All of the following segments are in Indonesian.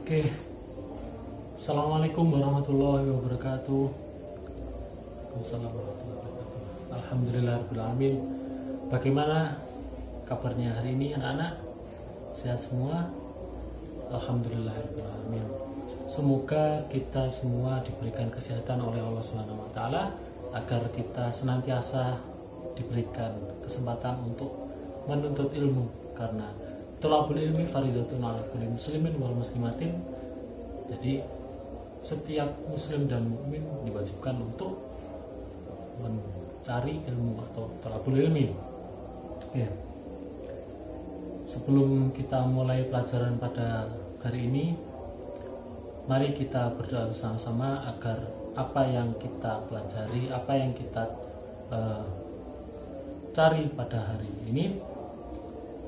Oke, Assalamualaikum warahmatullahi wabarakatuh. Waalaikumsalam warahmatullahi wabarakatuh. Alhamdulillahirrahmanirrahim. Bagaimana kabarnya hari ini anak-anak? Sehat semua? Alhamdulillahirrahmanirrahim. Semoga kita semua diberikan kesehatan oleh Allah Subhanahu wa taala agar kita senantiasa diberikan kesempatan untuk menuntut ilmu, karena thalabul ilmi faridatun 'ala kulli muslimin wal muslimatin. Jadi setiap muslim dan mukmin diwajibkan untuk mencari ilmu atau thalabul ilmi. Oke. Sebelum kita mulai pelajaran pada hari ini, mari kita berdoa bersama-sama agar apa yang kita pelajari, apa yang kita cari pada hari ini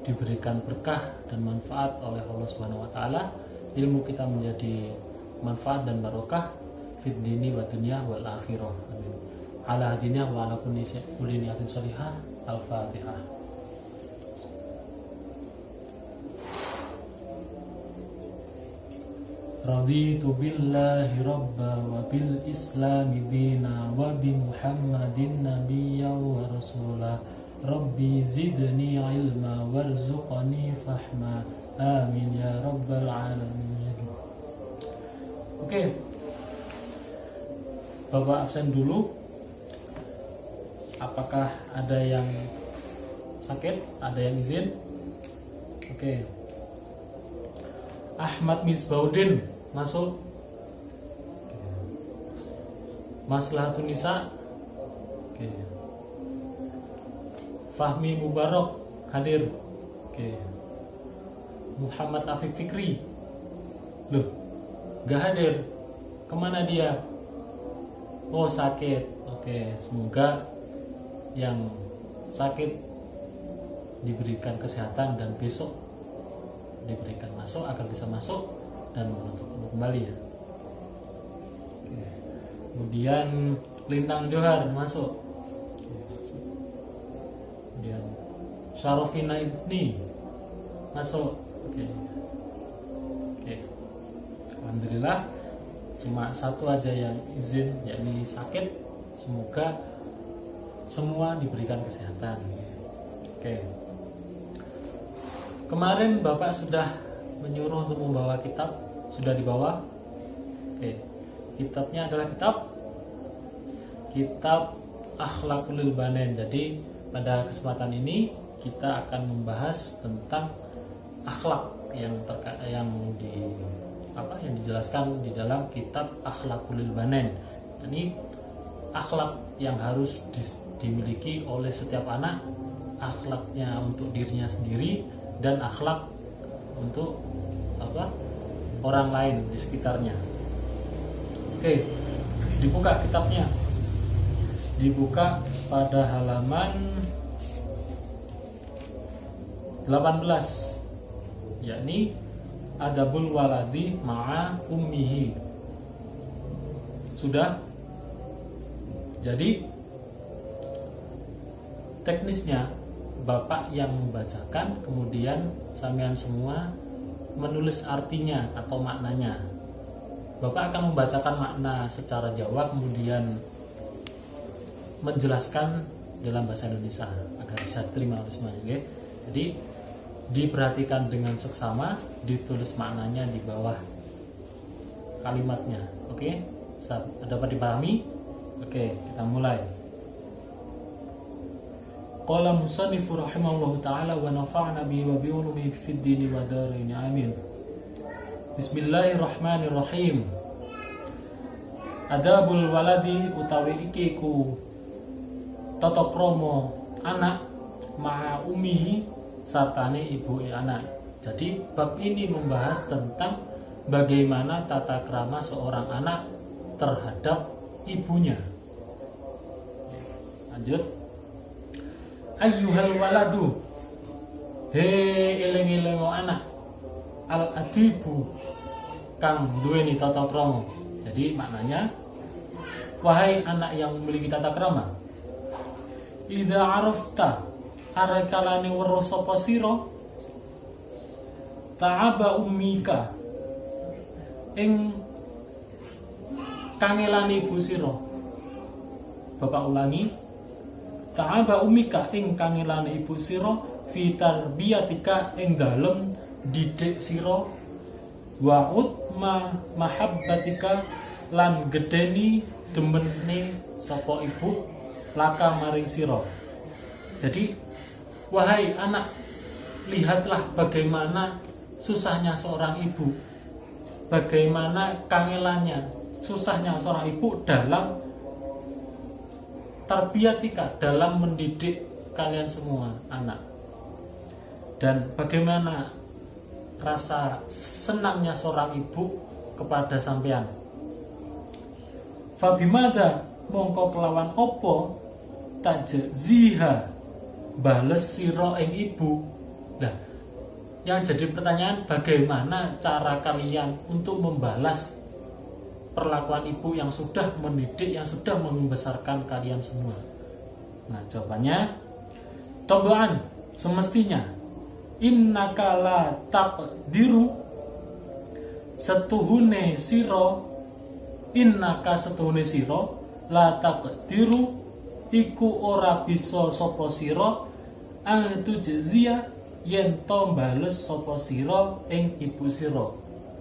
diberikan berkah dan manfaat oleh Allah Subhanahu wa taala. Ilmu kita menjadi manfaat dan barokah fid dini wa dunya wal akhirah. Amin. Ala hadiniya wa ala kulli niyatin shalihah. Al-Fatihah. Raditu billahi rabba wa bil islami dina wa bi muhammadin nabiyya wa rasulah. Rabbi zidni ilma warzuqni fahma. Amin ya rabbal alamin. Oke. Bapak absen dulu. Apakah ada yang sakit? Ada yang izin? Oke. Ahmad Misbaudin masuk. Maslahatun Nisa. Oke. Fahmi Mubarak hadir. Oke. Muhammad Afiq Fikri. Loh, gak hadir. Kemana dia? Oh, sakit. Oke, semoga yang sakit diberikan kesehatan dan besok diberikan masuk agar bisa masuk dan menuntut ilmu kembali ya. Oke. Kemudian Lintang Johar masuk. Kemudian Syarofina Ibni masuk. Oke. Alhamdulillah, cuma satu aja yang izin, yakni sakit. Semoga semua diberikan kesehatan. Oke. Kemarin Bapak sudah menyuruh untuk membawa kitab, sudah dibawa. Oke. Kitabnya adalah kitab Akhlaqul Banin. Jadi pada kesempatan ini kita akan membahas tentang akhlak yang dijelaskan di dalam kitab Akhlaqul Banin. Ini akhlak yang harus dimiliki oleh setiap anak, akhlaknya untuk dirinya sendiri dan akhlak untuk orang lain di sekitarnya. Oke, dibuka kitabnya. Dibuka pada halaman 18, yakni Adabul Waladi Ma'a Ummihi. Sudah? Jadi teknisnya Bapak yang membacakan, kemudian sampean semua menulis artinya atau maknanya. Bapak akan membacakan makna secara Jawa, kemudian menjelaskan dalam bahasa Indonesia agar bisa diterima oleh semuanya. Okay? Jadi diperhatikan dengan seksama, ditulis maknanya di bawah kalimatnya. Oke? Dapat dipahami? Oke, kita mulai. Qala musannifu rahimahullahu ta'ala wa nafa'na bihi wa bi ulumihi fid dini wa darain. Amin. Bismillahirrahmanirrahim. Adabul waladi utawi iki ku tata krama anak ma'a ummihi sartane ibu anak. Jadi bab ini membahas tentang bagaimana tata krama seorang anak terhadap ibunya. Lanjut. Ayyuhal waladu, he eling-eling anak, al adibu kang duweni tata krama. Jadi maknanya, wahai anak yang memiliki tata krama, idza arafta arekalane weruh sapa sira ta'aba ummika ing kangelan ibu sira. Bapak ulangi, ta'aba umika ing kangelan ibu sira fi tarbiyatika ing dalem didik sira, wa utma mahabbatika lan gedeni demene sapa ibu laka maring sira. Jadi wahai anak, lihatlah bagaimana susahnya seorang ibu, bagaimana kangelannya, susahnya seorang ibu dalam tarbiyatika, dalam mendidik kalian semua anak, dan bagaimana rasa senangnya seorang ibu kepada sampean. Fabimada mongko kelawan opo tajziha bales sira ing ibu. Nah, yang jadi pertanyaan, bagaimana cara kalian untuk membalas perlakuan ibu yang sudah mendidik, yang sudah membesarkan kalian semua? Nah, jawabannya tombaan semestinya innaka la taqdiru setuhune sira, innaka setuhune sira la taqdiru iku ora bisa sapa sira antujzia yen to bales sapa sira ing ibu sira.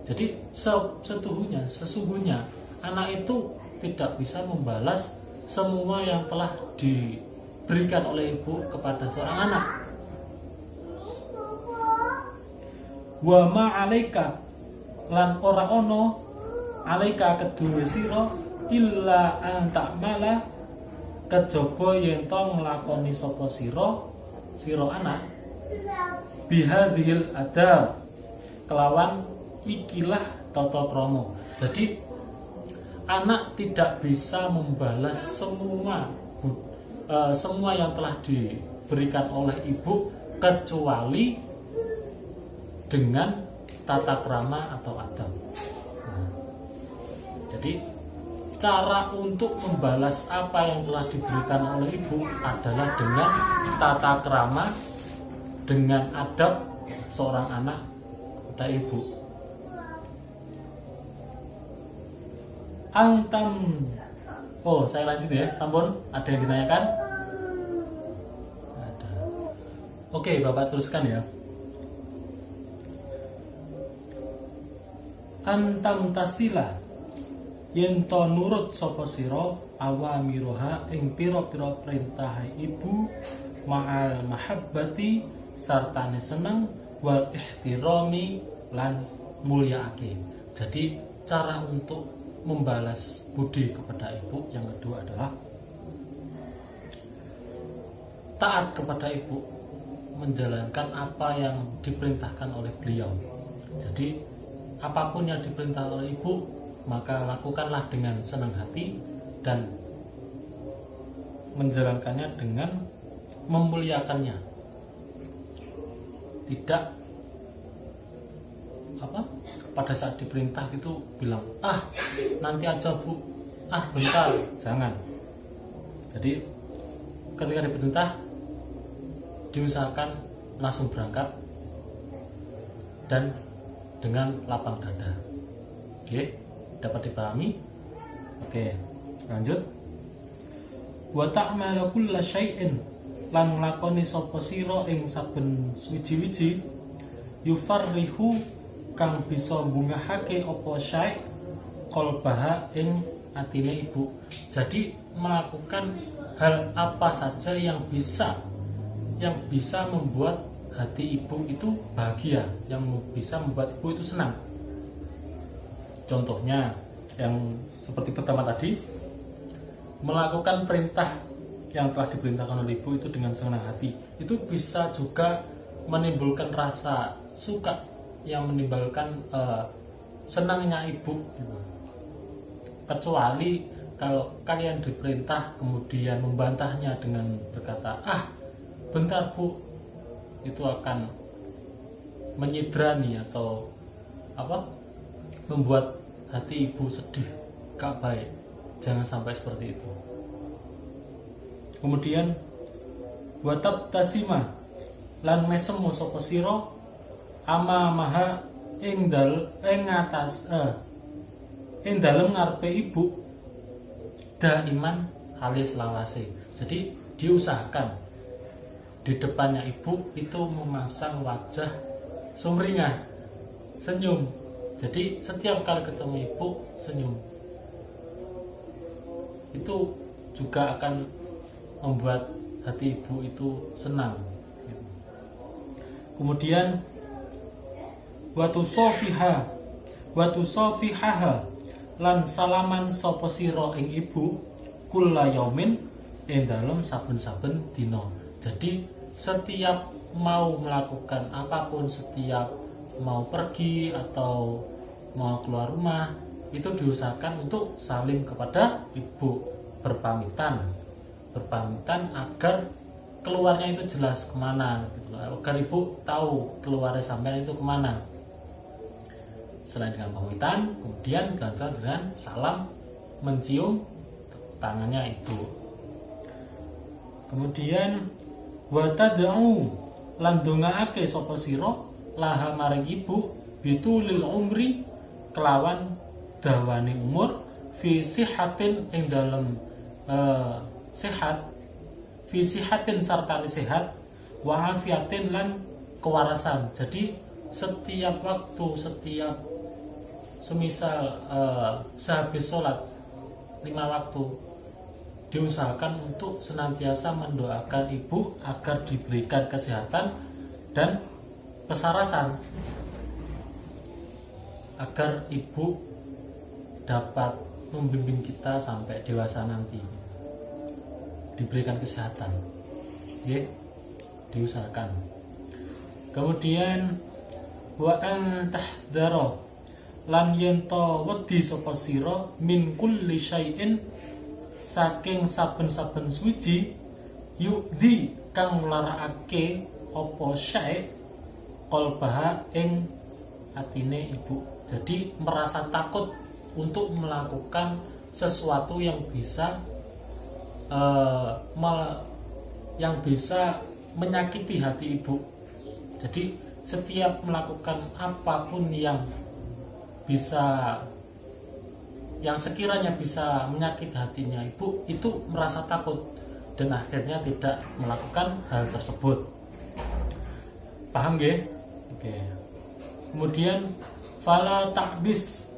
Jadi sesungguhnya anak itu tidak bisa membalas semua yang telah diberikan oleh ibu kepada seorang anak. Wa ma alaika lan ora ono alaika kedue sira illa an ta'mala kejaba yen to nglakoni sapa sira anak bihadhil adab kelawan ikilah tata krama. Jadi anak tidak bisa membalas semua yang telah diberikan oleh ibu kecuali dengan tata krama atau adab. Jadi cara untuk membalas apa yang telah diberikan oleh ibu adalah dengan tata krama, dengan adab seorang anak kepada ibu. Saya lanjut ya, sampun. Ada yang ditanyakan? Ada. Oke, Bapak teruskan ya. Antam tasila yen to nurut sapa sira awamiroha ing pira-pira perintah ibu ma'al mahabbati sartane seneng wal ihtirami lan mulyaake. Jadi cara untuk membalas budi kepada ibu yang kedua adalah taat kepada ibu, menjalankan apa yang diperintahkan oleh beliau. Jadi apapun yang diperintah oleh ibu maka lakukanlah dengan senang hati dan menjalankannya dengan memuliakannya. Tidak pada saat diperintah itu bilang nanti aja bu, bentar, jangan. Jadi ketika diperintah diusahakan langsung berangkat dan dengan lapang dada. Oke, dapat dipahami? Oke, lanjut. Wa ta'malu kulla syai'in lan nglakoni sapa sira ing saben suwiji-wiji yufarrihu kang bisa bungahake apa syai' qalbaha ing atine ibu. Jadi melakukan hal apa saja yang bisa membuat hati ibu itu bahagia, yang bisa membuat ibu itu senang. Contohnya yang seperti pertama tadi, melakukan perintah yang telah diperintahkan oleh ibu itu dengan senang hati. Itu bisa juga menimbulkan rasa suka, yang menimbulkan senangnya ibu. Kecuali kalau kalian diperintah kemudian membantahnya dengan berkata, bentar bu, itu akan menyidrani atau membuat hati ibu sedih, gak baik. Jangan sampai seperti itu. Kemudian watab tasima lan mesemu sapa sira ama maha ing ing dalem ngarepe ibu daiman halis lawase. Jadi diusahakan di depannya ibu itu memasang wajah sumringah, senyum. Jadi setiap kali ketemu ibu senyum. Itu juga akan membuat hati ibu itu senang. Kemudian watu sofihaha lan salaman sapa sira ing ibu kulla yaumin ing dalem saben-saben dina. Jadi setiap mau melakukan apapun, setiap mau pergi atau mau keluar rumah, itu diusahakan untuk salim kepada ibu, berpamitan agar keluarnya itu jelas kemana gitu, agar ibu tahu keluarnya sampean itu kemana. Selain dengan pamitan, kemudian dilanjutkan dengan salam, mencium tangannya ibu. Kemudian wa tad'u lan dongaake sapa sira laha maring ibu bitulil umri kelawan dawane umur fi sihatin ing dalem sehat, fi sihatin sartane sehat, wa afiatin lan kewarasan. Jadi setiap waktu, setiap semisal sehabis sholat 5 waktu diusahakan untuk senantiasa mendoakan ibu agar diberikan kesehatan dan kesarasan, agar ibu dapat membimbing kita sampai dewasa nanti, diberikan kesehatan. Oke, diusahakan. Kemudian wa an tahdara lan yento wedi sapa sira min kulli syai'in saking saben-saben suci yukdi kang nglarakake apa syai' qalbaha ing atine ibu. Jadi merasa takut untuk melakukan sesuatu yang bisa menyakiti hati ibu. Jadi setiap melakukan apapun yang sekiranya bisa menyakiti hatinya ibu, itu merasa takut dan akhirnya tidak melakukan hal tersebut. Paham nggih? Oke. Kemudian fala ta'bis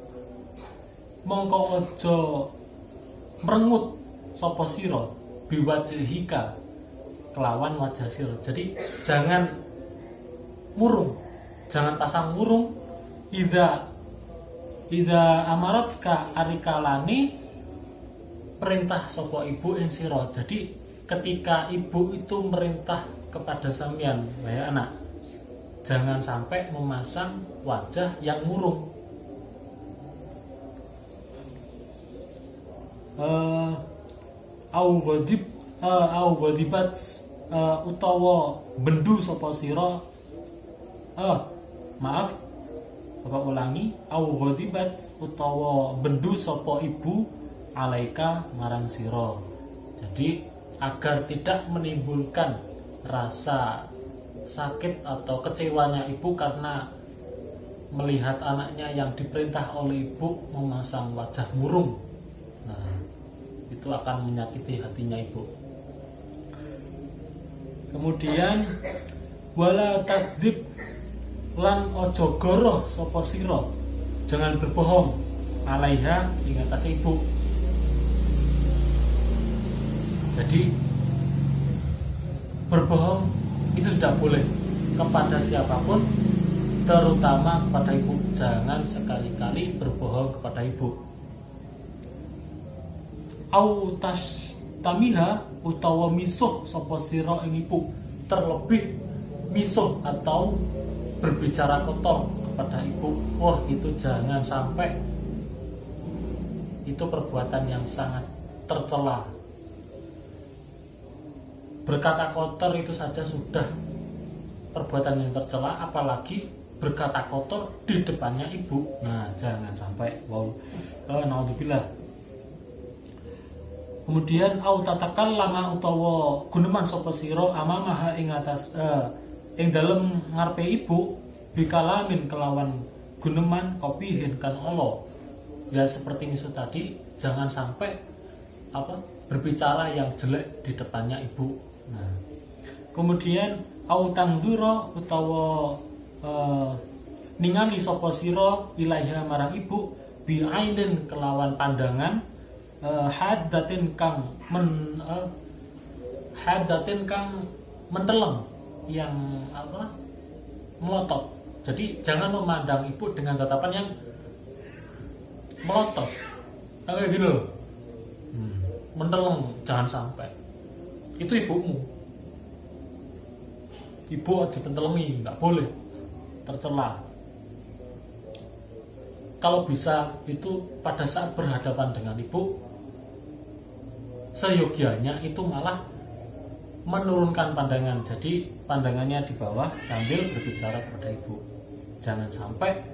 mongko aja merengut sapa sira biwajhika kelawan wajah sira. Jadi jangan murung, jangan pasang murung. Ida amaratka arikalani perintah sapa ibu ing sira. Jadi ketika ibu itu merintah kepada sampeyan, ya anak, jangan sampai memasang wajah yang murung. Au ghadibat utawa bendu sapa sira. Maaf, Bapak ulangi, au ghadibat utawa bendu sapa ibu alaika marang sira. Jadi agar tidak menimbulkan rasa sakit atau kecewanya ibu karena melihat anaknya yang diperintah oleh ibu memasang wajah murung. Nah, itu akan menyakiti hatinya ibu. Kemudian wala takdzib lan ojo goroh sapa sira, jangan berbohong alaiha ing atas ibu. Jadi berbohong itu tidak boleh kepada siapapun, terutama kepada ibu. Jangan sekali-kali berbohong kepada ibu. Au tamiha utawa misuh sapa sira ing ibu, terlebih misuh atau berbicara kotor kepada ibu. Wah, itu jangan sampai. Itu perbuatan yang sangat tercela. Berkata kotor itu saja sudah perbuatan yang tercela, apalagi berkata kotor di depannya ibu. Nah, jangan sampai. Naudzubillah. Kemudian au tatakallama utawa guneman sapa sira amamaha ing atas ing dalem ngarepe ibu bikalamin kelawan guneman kopihin kan Allah ya seperti misal tadi, jangan sampai berbicara yang jelek di depannya ibu. Nah, kemudian au tangdura utawa ningali sapa sira ilaiha marang ibu bi ainin kelawan pandangan haddatin kang menteleng yang melotot. Jadi jangan memandang ibu dengan tatapan yang melotot kayak gitu loh. Menteleng, jangan sampai. Itu ibumu, ibu aja pentelengi, nggak boleh, tercela. Kalau bisa itu pada saat berhadapan dengan ibu, seyogianya itu malah menurunkan pandangan, jadi pandangannya di bawah sambil berbicara kepada ibu. Jangan sampai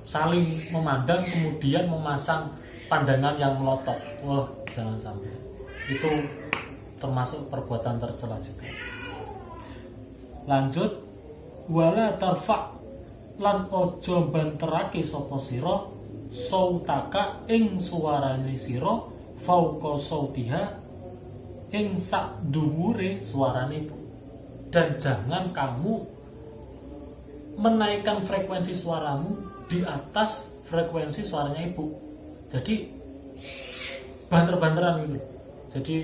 saling memandang kemudian memasang pandangan yang melotot. Wah, jangan sampai. Itu termasuk perbuatan tercela juga. Lanjut, wala tarfa lan ojo banterake sapa sira sautaka ing suarane sira fauqa sautiha ing sak dhuwure suarane ibu. Dan jangan kamu menaikkan frekuensi suaramu di atas frekuensi suaranya ibu. Jadi banter-banteran gitu. Jadi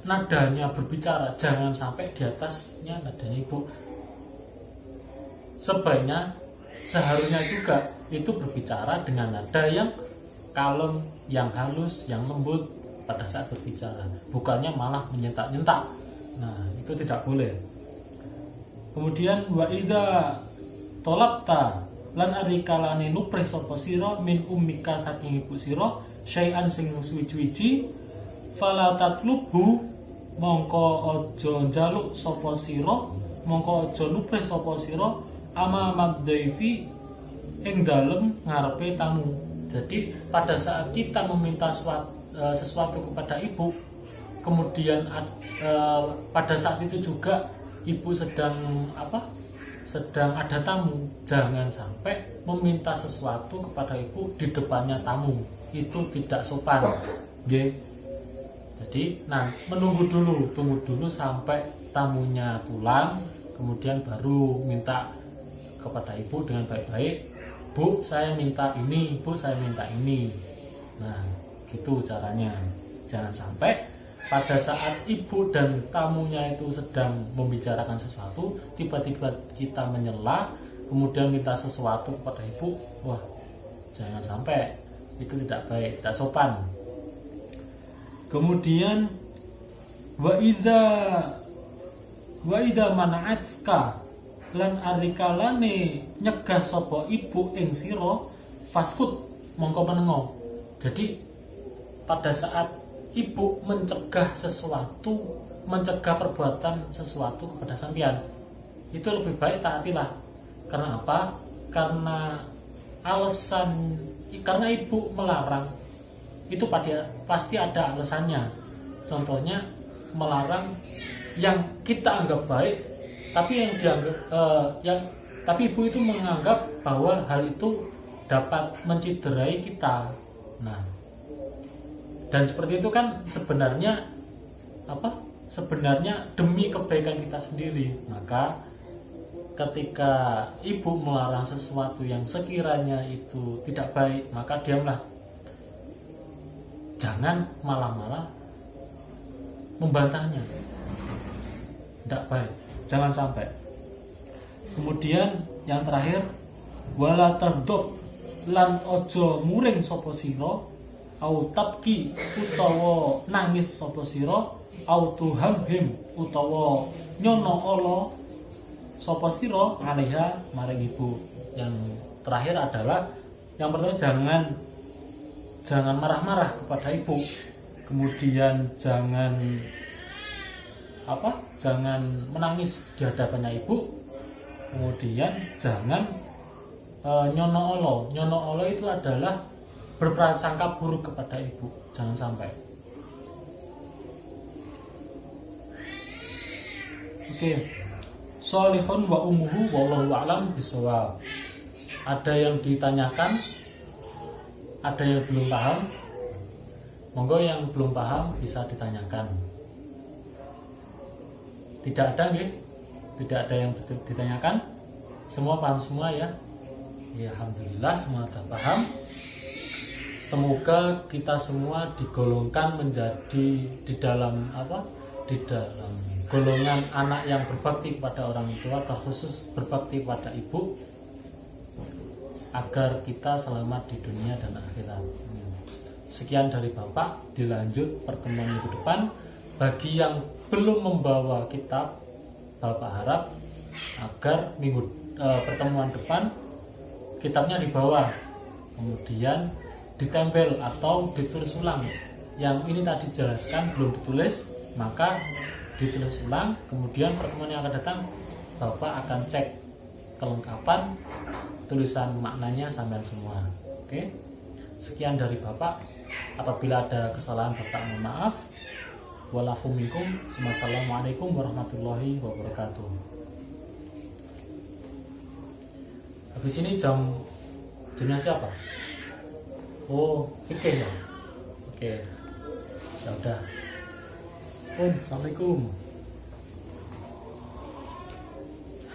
nadanya berbicara jangan sampai di atasnya nadanya ibu. Seharusnya juga itu berbicara dengan nada yang kalem, yang halus, yang lembut pada saat berbicara, bukannya malah menyentak-nyentak. Nah, itu tidak boleh. Kemudian wa idza talabta lan ari kalane nupres sapa sira min ummika saking ibu sira syai'an sing suwi-wiji fala tatlubhu mongko aja njaluk sapa sira, mongko aja nupres sapa sira ama mabdaifi ing dalem ngarepe tamu. Jadi pada saat kita meminta sesuatu kepada ibu, kemudian pada saat itu juga ibu sedang ada tamu, jangan sampai meminta sesuatu kepada ibu di depannya tamu. Itu tidak sopan. Jadi, tunggu dulu sampai tamunya pulang, kemudian baru minta kepada ibu dengan baik-baik. Bu, saya minta ini, bu, saya minta ini. Nah, gitu caranya. Jangan sampai pada saat ibu dan tamunya itu sedang membicarakan sesuatu, tiba-tiba kita menyela, kemudian minta sesuatu kepada ibu. Wah, jangan sampai. Itu tidak baik, tidak sopan. Kemudian wa idza mana'atska lan arikalane nyegah sapa ibu ing sira faskut mongko menengo. Jadi pada saat ibu mencegah perbuatan sesuatu kepada sampean, itu lebih baik taatilah. Karena apa? Karena ibu melarang itu pasti ada alasannya. Contohnya melarang yang kita anggap baik, tapi tapi ibu itu menganggap bahwa hal itu dapat menciderai kita. Nah, dan seperti itu kan sebenarnya demi kebaikan kita sendiri. Maka ketika ibu melarang sesuatu yang sekiranya itu tidak baik, maka diamlah. Jangan malah membantahnya. Tidak baik, jangan sampai. Kemudian yang terakhir, wala tardab lan ojo muring sapa sira au tabki utawa nangis sapa sira au tuhamhim utawa nyono ala sapa sira alaiha maring ibu. Yang terakhir adalah yang pertama, jangan marah-marah kepada ibu. Kemudian jangan menangis di hadapannya ibu. Kemudian jangan nyono olo itu adalah berprasangka buruk kepada ibu. Jangan sampai. Oke. Sholihun wa umuhu wallahu a'lam bishawab. Ada yang ditanyakan, ada yang belum paham. Monggo yang belum paham bisa ditanyakan. Tidak ada nggih? Tidak ada yang ditanyakan? Semua paham semua ya? Ya alhamdulillah semua sudah paham. Semoga kita semua digolongkan menjadi di dalam golongan anak yang berbakti kepada orang tua, terkhusus berbakti pada ibu, agar kita selamat di dunia dan akhirat. Sekian dari Bapak, dilanjut pertemuan minggu depan. Bagi yang belum membawa kitab, Bapak harap agar pertemuan depan kitabnya dibawa, kemudian ditempel atau ditulis ulang. Yang ini tadi dijelaskan belum ditulis, maka ditulis ulang. Kemudian pertemuan yang akan datang Bapak akan cek kelengkapan tulisan maknanya sampai semua. Oke, sekian dari Bapak. Apabila ada kesalahan Bapak mohon maaf. Walafu minkum. Wassalamualaikum warahmatullahi wabarakatuh. Habis ini jamnya siapa? Oh, fikih ya. Oke. Ya udah. Assalamualaikum.